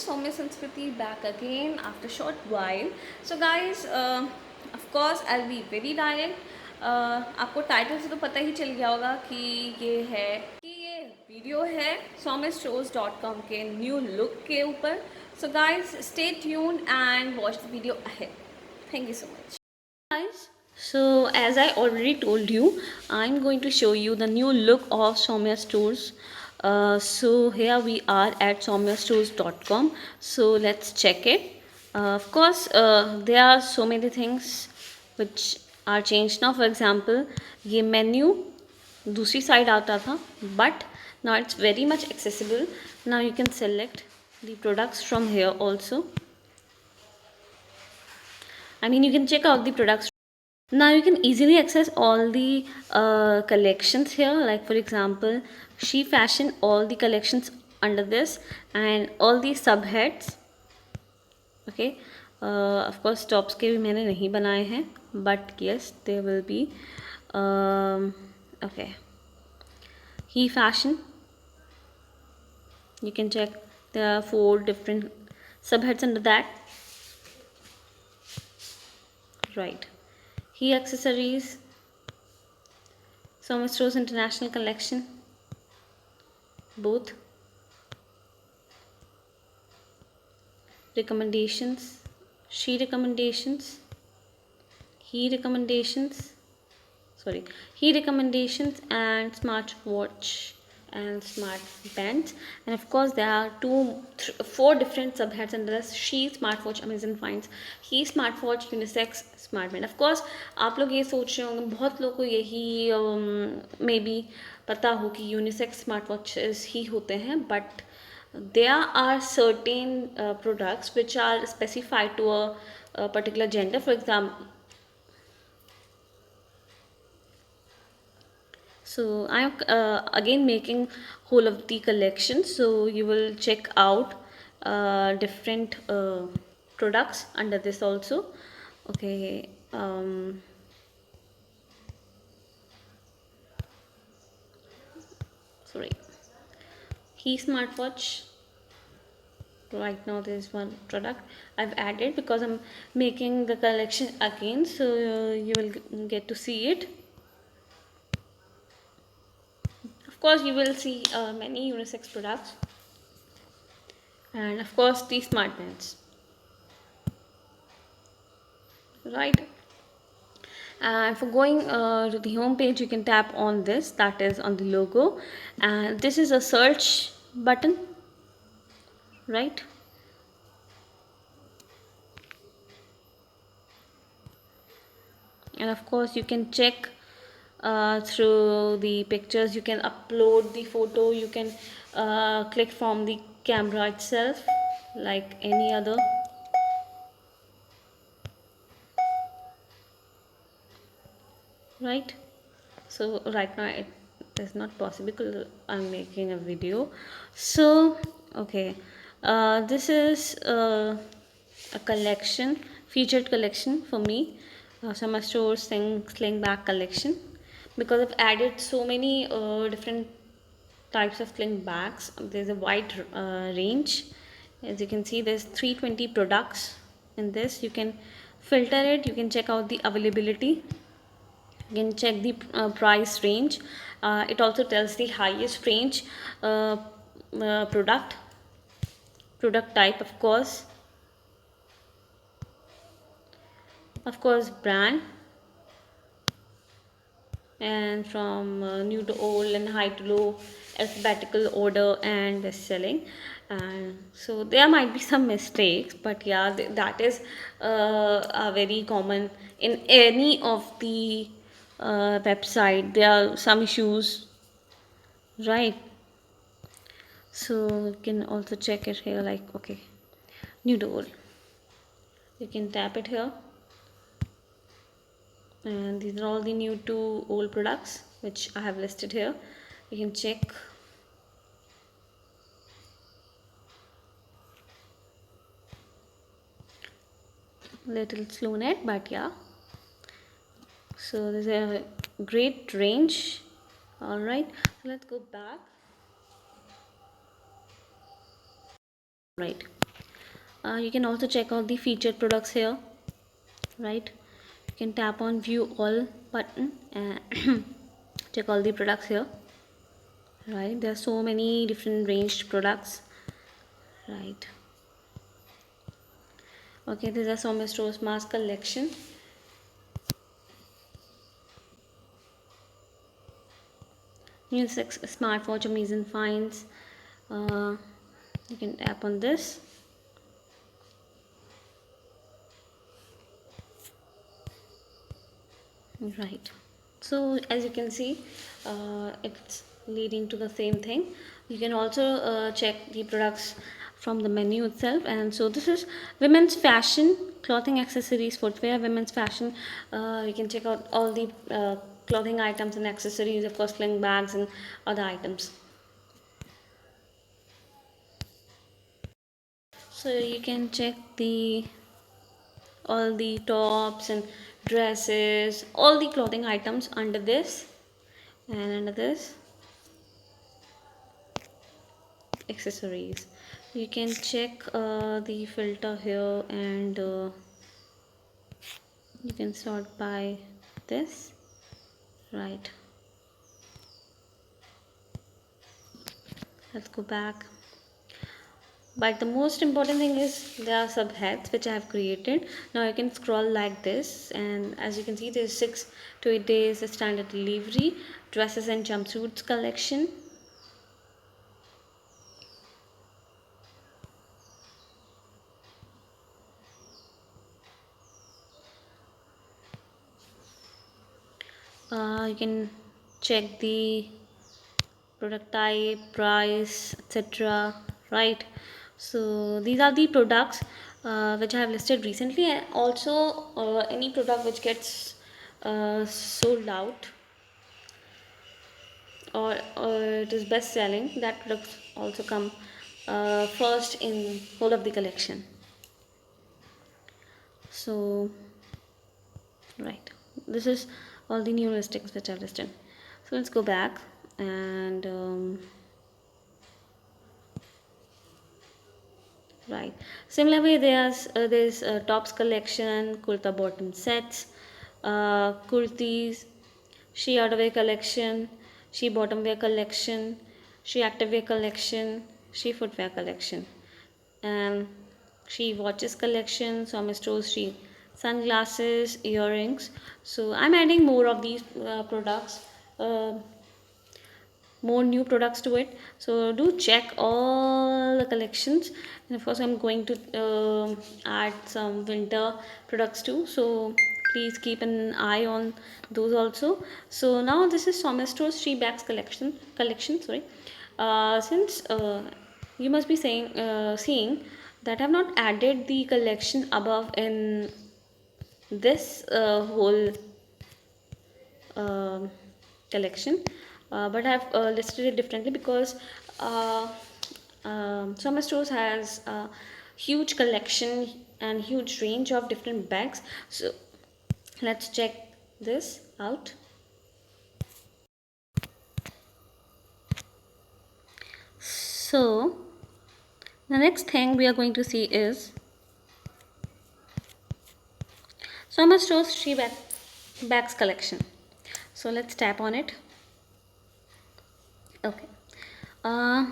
Soumya Sanskriti back again after short while. So guys, of course I'll be very direct. आपको title से तो पता ही चल गया होगा कि ये वीडियो है soumyastores.com के न्यू लुक के ऊपर. So guys, stay tuned and watch the video ahead. Thank you so much. Guys, so as I already told you, I'm going to show you the new look of Soumya Stores. So here we are at soumyastores.com. So let's check it. Of course, there are so many things which are changed now. For example, ये menu दूसरी side आता था, but now it's very much accessible. Now you can select the products from here also. I mean, you can check out the products. Now you can easily access all the collections here, like for example She Fashion, all the collections under this, and all the subheads. Okay, of course tops के भी मैंने नहीं बनाए हैं, but yes there will be. Okay, He Fashion, you can check, there are 4 different subheads under that, right. He Accessories, Soumya Stores International Collection, both. Recommendations, She Recommendations, He Recommendations, He Recommendations, and Smartwatch and Smart Bands. And of course there are 4 different subheads under this: She Smartwatch, Amazon Finds, He Smartwatch, Unisex, Smart Band. Of course आप लोग ये सोच रहे होंगे, बहुत लोगों को यही मे बी पता हो कि यूनिसेक्स स्मार्ट वॉचेस ही होते हैं, but there are certain products which are specified to a particular gender. For example, so I am again making whole of the collection, so you will check out different products under this also. Okay, sorry, He Smartwatch. Right now there is one product I've added because I'm making the collection again, so you will get to see it. Of course you will see many unisex products, and of course the smart bands, right. And for going to the home page, you can tap on this, that is on the logo, and this is a search button, right. And of course you can check through the pictures, you can upload the photo, you can click from the camera itself like any other. Right, so right now it is not possible because I'm making a video. So okay, this is a collection, featured collection for me, Soumya Stores sling bag collection, because I've added so many different types of sling bags. There's a wide range. As you can see, there's 320 products in this. You can filter it, you can check out the availability, you can check the price range. It also tells the highest range product type, of course brand, and from new to old and high to low, alphabetical order, and best selling. And so there might be some mistakes, but yeah, that is very common in any of the website. There are some issues, right. So you can also check it here, like okay, new to old, you can tap it here, and these are all the new to old products which I have listed here. You can check. Little slow net, but yeah, so there's a great range. All right, so let's go back. Right, You can also check out the featured products here, right? You can tap on view all button and check all the products here, right? There are so many different ranged products, right? Okay, this is a Soumya Stores mask collection. Unisex smartwatch Amazing Finds. You can tap on this. Right, so as you can see, it's leading to the same thing. You can also check the products from the menu itself. And so this is women's fashion, clothing, accessories, footwear, women's fashion. You can check out all the clothing items and accessories, of course sling bags and other items. So you can check the all the tops and dresses, all the clothing items under this, and under this accessories. You can check the filter here, and you can sort by this, right? Let's go back. But the most important thing is there are subheads which I have created. Now you can scroll like this, and as you can see, there's 6 to 8 days standard delivery, dresses and jumpsuits collection. You can check the product type, price, etc., right? So these are the products which I have listed recently, and also any product which gets sold out, or it is best selling, that products also come first in whole of the collection. So right, this is all the new listings which I've listed. So let's go back, and right, similarly there's tops collection, kurta bottom sets, kurtis, she outerwear collection, she bottom wear collection, she activewear collection, she footwear collection, and she watches collection, Soumya Stores she sunglasses, earrings. So I'm adding more of these products, more new products to it. So do check all the collections, and of course I'm going to add some winter products too, so please keep an eye on those also. So now this is Soumya Stores She Bags collection, sorry. Since you must be seeing that I've not added the collection above in this whole um collection, but I've listed it differently because Soumya Stores has a huge collection and huge range of different bags. So let's check this out. So the next thing we are going to see is Soumya Stores bags collection. So let's tap on it. Okay, uh,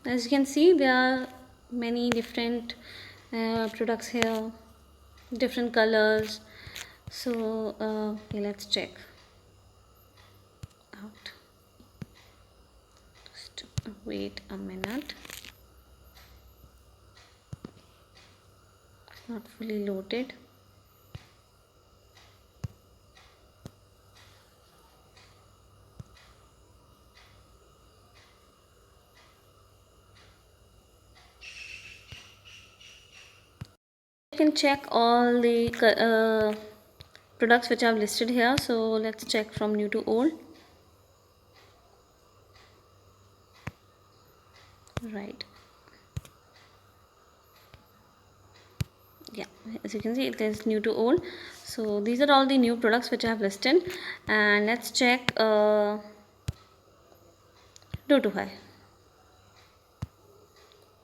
as you can see, there are many different products here, different colors. So okay, let's check out. Just wait a minute. It's not fully loaded. You can check all the products which I've listed here. So let's check from new to old. Right. Yeah, as you can see, it is new to old. So these are all the new products which I have listed, and let's check low to high.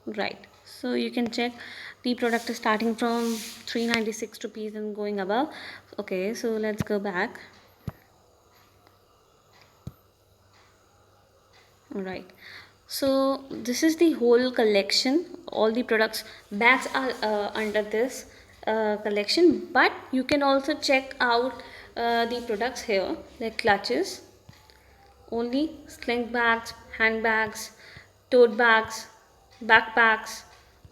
Right, So you can check the product is starting from 396 rupees and going above. Okay, so let's go back. All right, so this is the whole collection. All the products bags are under this collection, but you can also check out the products here, like clutches only, sling bags, handbags, tote bags, backpacks,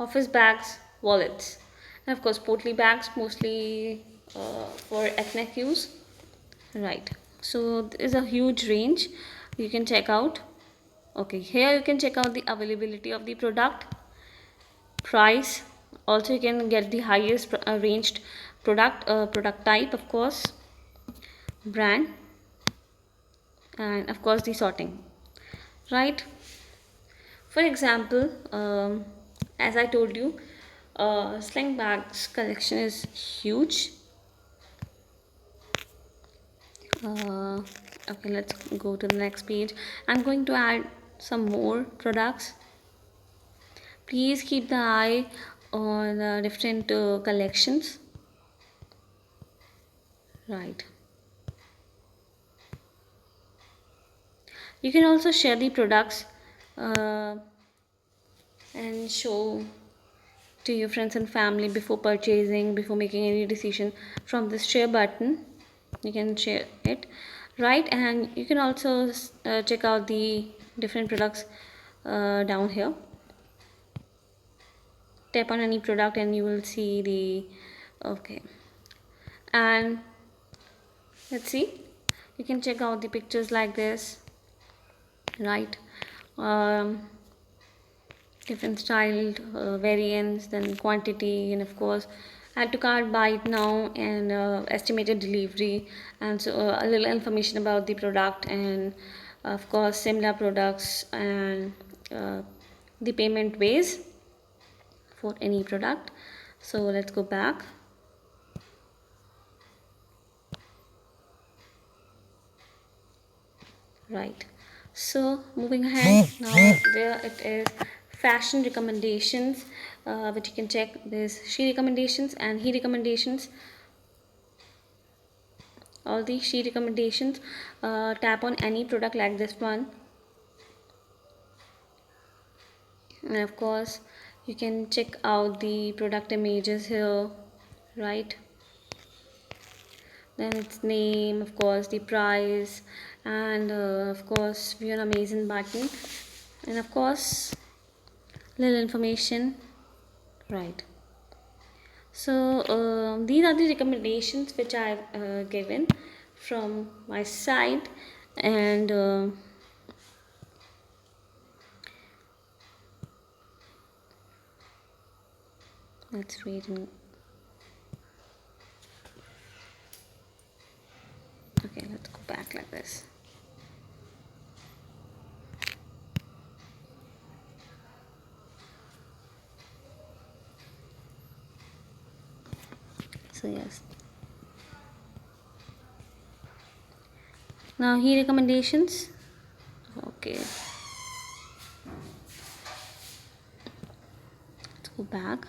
office bags, wallets, and of course portly bags, mostly for ethnic use. Right, so there is a huge range you can check out. Okay, here you can check out the availability of the product, price. Also you can get the highest ranged product type, of course, brand, and of course the sorting. Right, for example, as I told you, sling bags collection is huge. uh, okay, let's go to the next page. I'm going to add some more products. Please keep the eye on different collections. Right, you can also share the products uh, and show to your friends and family before purchasing, before making any decision. From this share button you can share it. Right, and you can also check out the different products down here. Tap on any product and you will see the, okay, and let's see, you can check out the pictures like this. Right, um, different styled variants, then quantity, and of course add to cart, buy it now, and estimated delivery, and so a little information about the product, and of course similar products, and uh, the payment ways for any product. So let's go back. Right, so moving ahead, now there it is, fashion recommendations, which you can check. There's she recommendations and he recommendations, all the she recommendations. Tap on any product like this one, and of course you can check out the product images here. Right, then its name, of course the price, and of course view an Amazon button, and of course little information. Right, so these are the recommendations which I've given from my side, and let's read in, okay, let's go back like this. So yes, now he recommendations. Okay, let's go back.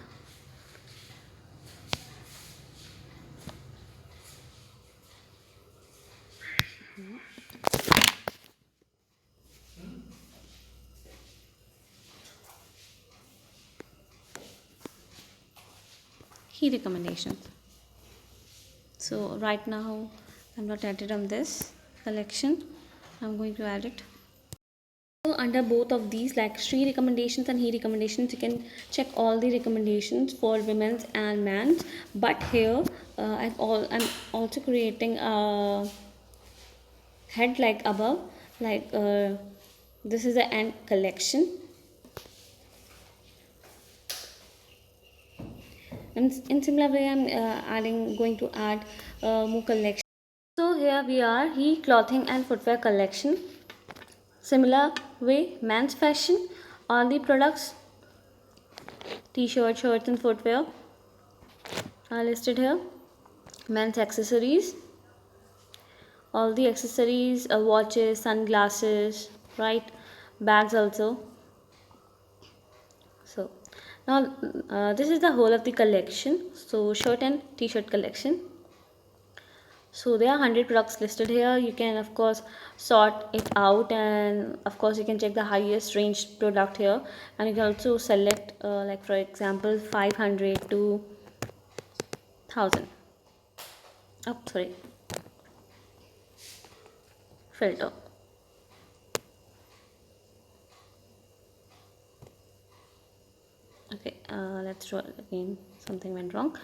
He recommendations. So right now I'm not added on this collection, I'm going to add it. So under both of these, like Shri recommendations and he recommendations, you can check all the recommendations for women's and men's. But here I'm also creating a head like above, like this is the end collection, and in similar way I'm going to add more collection. So here we are, he clothing and footwear collection. Similar way, men's fashion, all the products, t-shirt, shirts and footwear are listed here. Men's accessories, all the accessories, watches, sunglasses, right, bags also. So Now this is the whole of the collection. So shirt and t-shirt collection. So there are 100 products listed here. You can of course sort it out, and of course you can check the highest range product here, and you can also select like for example 500 to 1000. Oh sorry, filter. Okay, let's try again, something went wrong.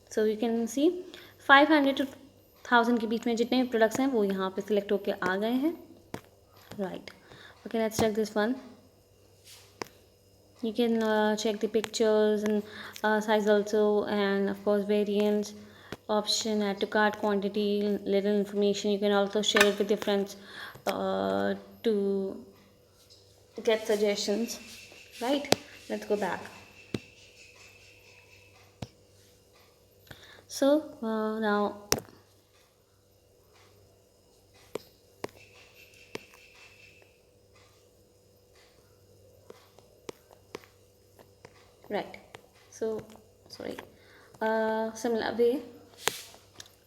So you can see 500 to 1000 के बीच में जितने भी products हैं वो यहाँ पे select होके आ गए हैं. Right. Okay, let's check this one. You can check the pictures and size also, and of course variants, option, add to cart, quantity, little information. You can also share it with your friends to get suggestions. Right, let's go back. So now right, so sorry, similar way,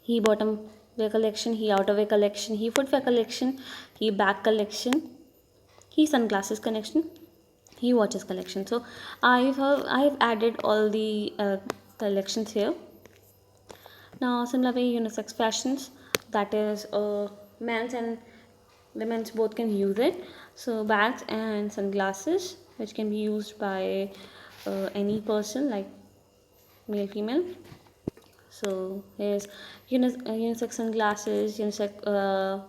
he bottom wear collection, he outer wear collection, he footwear collection, he bag collection, he sunglasses collection, he watches collection. So I've added all the collections here. Now similar way, unisex fashions, that is men's and women's both can use it. So bags and sunglasses which can be used by any person like male female. So here's unisex sunglasses, unisex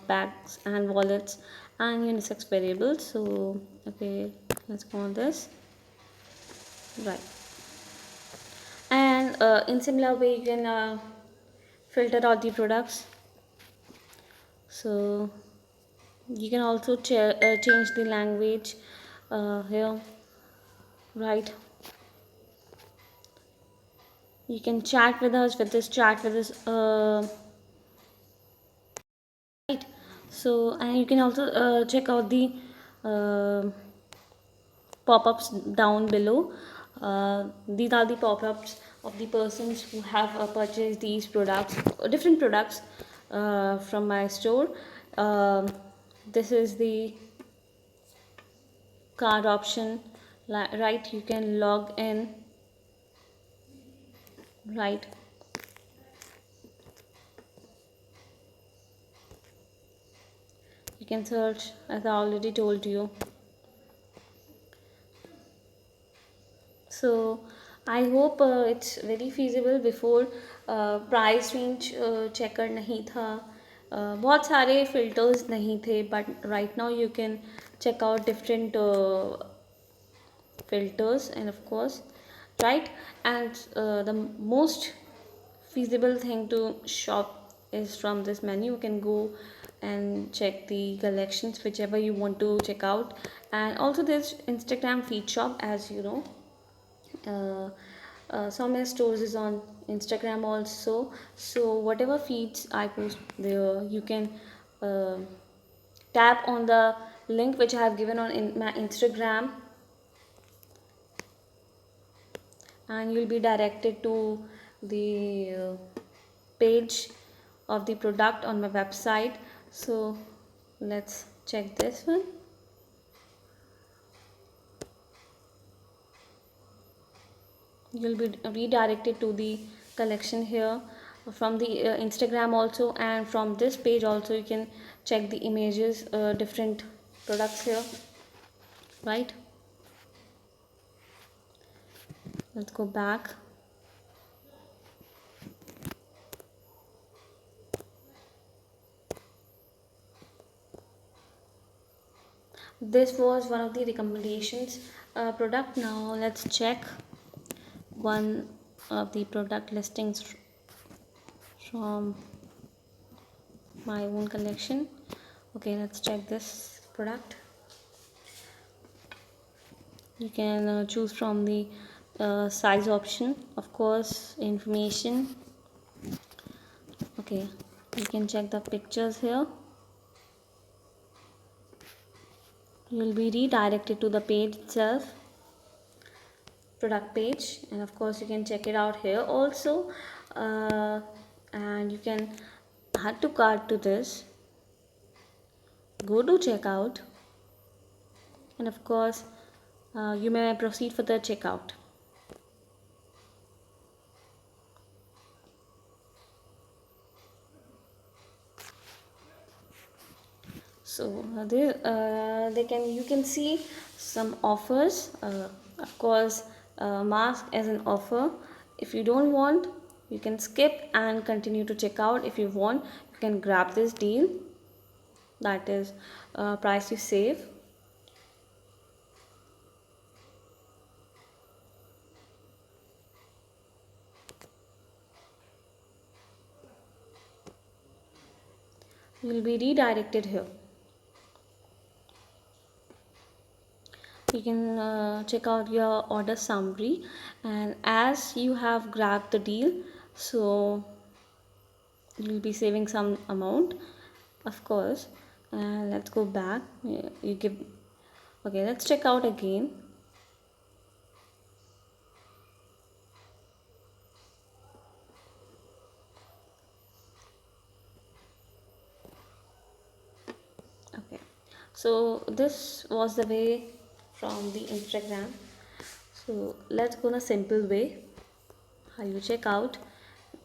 bags and wallets, and unisex variables. So okay, let's go on this. Right, and in similar way you can filter out the products. So you can also change the language here. Right, you can chat with us with this chat with this right. So and you can also check out the uh, pop-ups down below. These are the pop-ups of the persons who have purchased these products, different products from my store. This is the card option, right? You can log in, right? You can search, as I already told you. So I hope it's very feasible. Before price range checker नहीं था, बहुत सारे filters नहीं थे, but right now you can check out different filters, and of course right, and the most feasible thing to shop is from this menu. You can go and check the collections whichever you want to check out, and also there's Instagram feed shop, as you know. So many stores is on Instagram also. So whatever feeds I post there, you can uh, tap on the link which I have given on my Instagram, and you'll be directed to the page of the product on my website. So let's check this one. You'll be redirected to the collection here from the Instagram also, and from this page also you can check the images, different products here, right? Let's go back. This was one of the recommendations product. Now let's check one of the product listings from my own collection. Okay, let's check this product. You can choose from the size option, of course, information. Okay, you can check the pictures here. You will be redirected to the page itself, product page, and of course you can check it out here also. And you can add to cart to this, go to checkout, and of course you may proceed for the checkout. So you can see some offers. Of course, mask as an offer. If you don't want, you can skip and continue to check out. If you want, you can grab this deal. That is price you save. You will be redirected here. You can check out your order summary, and as you have grabbed the deal, so you will be saving some amount, of course. And let's go back. You give, okay, let's check out again. Okay, so this was the way from the Instagram. So let's go in a simple way how you check out.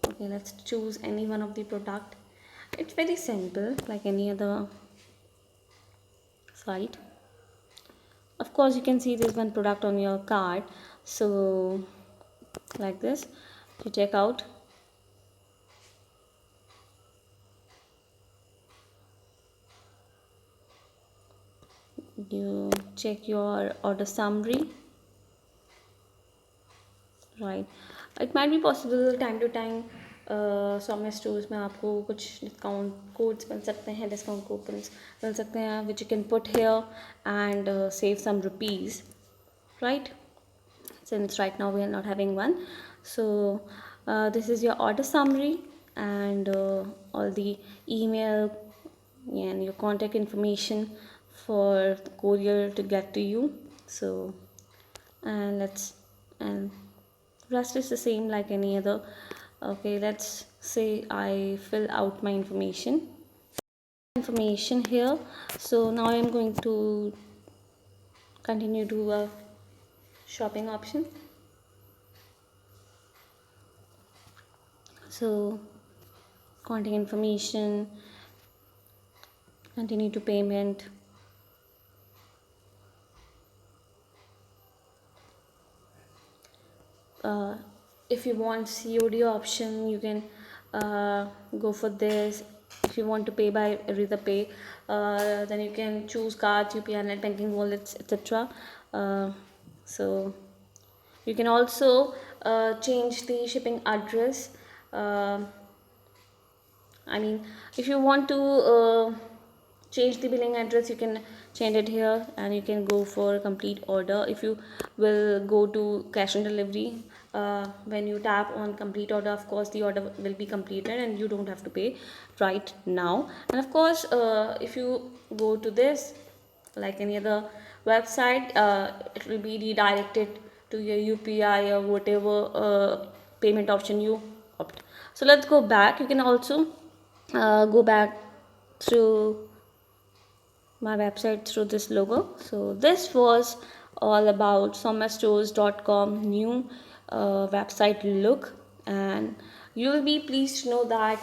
Okay, let's choose any one of the product. It's very simple like any other site. Of course you can see this one product on your card, so like this you check out. You check your order summary, right? It might be possible time to time Saumya stores में आपको कुछ discount codes मिल सकते हैं, discount coupons मिल सकते हैं, which you can put here and save some rupees, right? Since right now we are not having one, so this is your order summary and all the email and your contact information for the courier to get to you. So and rest is the same like any other. Okay, let's say I fill out my information here. So now I am going to continue to a shopping option. So contact information, continue to payment. If you want COD option, you can go for this. If you want to pay by Pay, then you can choose cards, UPI, net banking, wallets, etc. So you can also change the shipping address. I mean, if you want to change the billing address, you can change it here, and you can go for complete order. If you will go to cash on delivery, when you tap on complete order, of course the order will be completed and you don't have to pay right now. And of course if you go to this like any other website, it will be redirected to your UPI or whatever payment option you opt. So let's go back. You can also go back through my website through this logo. So this was all about soumyastores.com new website look, and you will be pleased to know that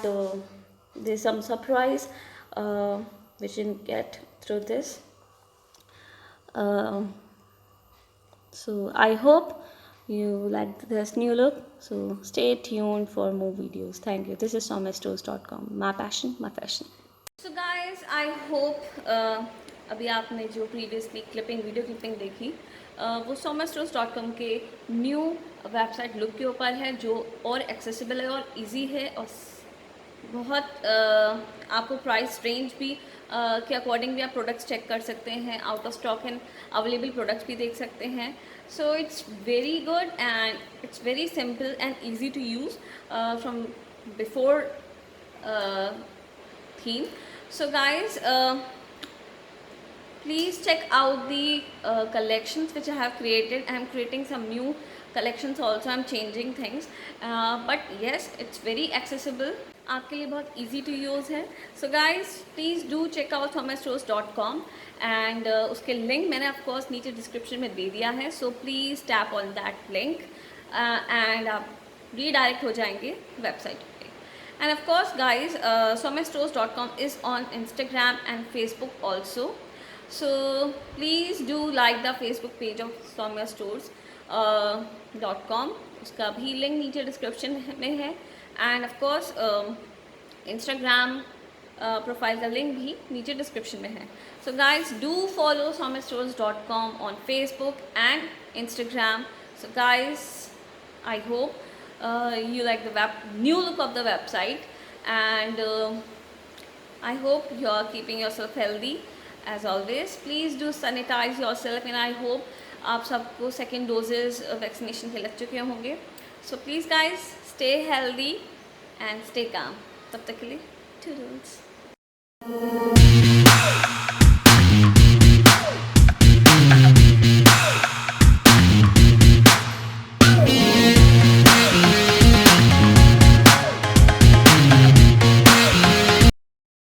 there's some surprise which you can get through this. So I hope you like this new look. So stay tuned for more videos. Thank you. This is soumyastores.com. My passion, my fashion. So guys, I hope अभी आपने जो previously video clipping देखी वो soumyastores.com के new website look के ऊपर है, जो और एक्सेसिबल है और इजी है और बहुत आपको प्राइस रेंज भी के अकॉर्डिंग भी आप प्रोडक्ट्स चेक कर सकते हैं, out of stock and available products भी देख सकते हैं. So it's very good and it's very simple and easy to use from before theme. So guys, please check out the collections which I have created. I am creating some new collections also. I'm changing things, but yes, it's very accessible. आपके लिए बहुत easy to use है. So guys, please do check out thomasstores.com and उसके link मैंने of course नीचे description में दे दिया है. So please tap on that link and आप redirect हो जाएंगे website पे. And of course guys, thomasstores.com is on Instagram and Facebook also. So please do like the Facebook page of soumyastores.com. उसका भी लिंक नीचे डिस्क्रिप्शन में है. End of course Instagram profile का लिंक भी नीचे डिस्क्रिप्शन में है. So guys do follow soumyastores.com on Facebook and Instagram. So guys I hope you like the new look of the website, and I hope you are keeping yourself healthy as always. Please do sanitize yourself, and I hope आप सबको second doses vaccination के लग चुके होंगे. So please guys stay healthy and stay calm. तब तक के लिए टूडल्स.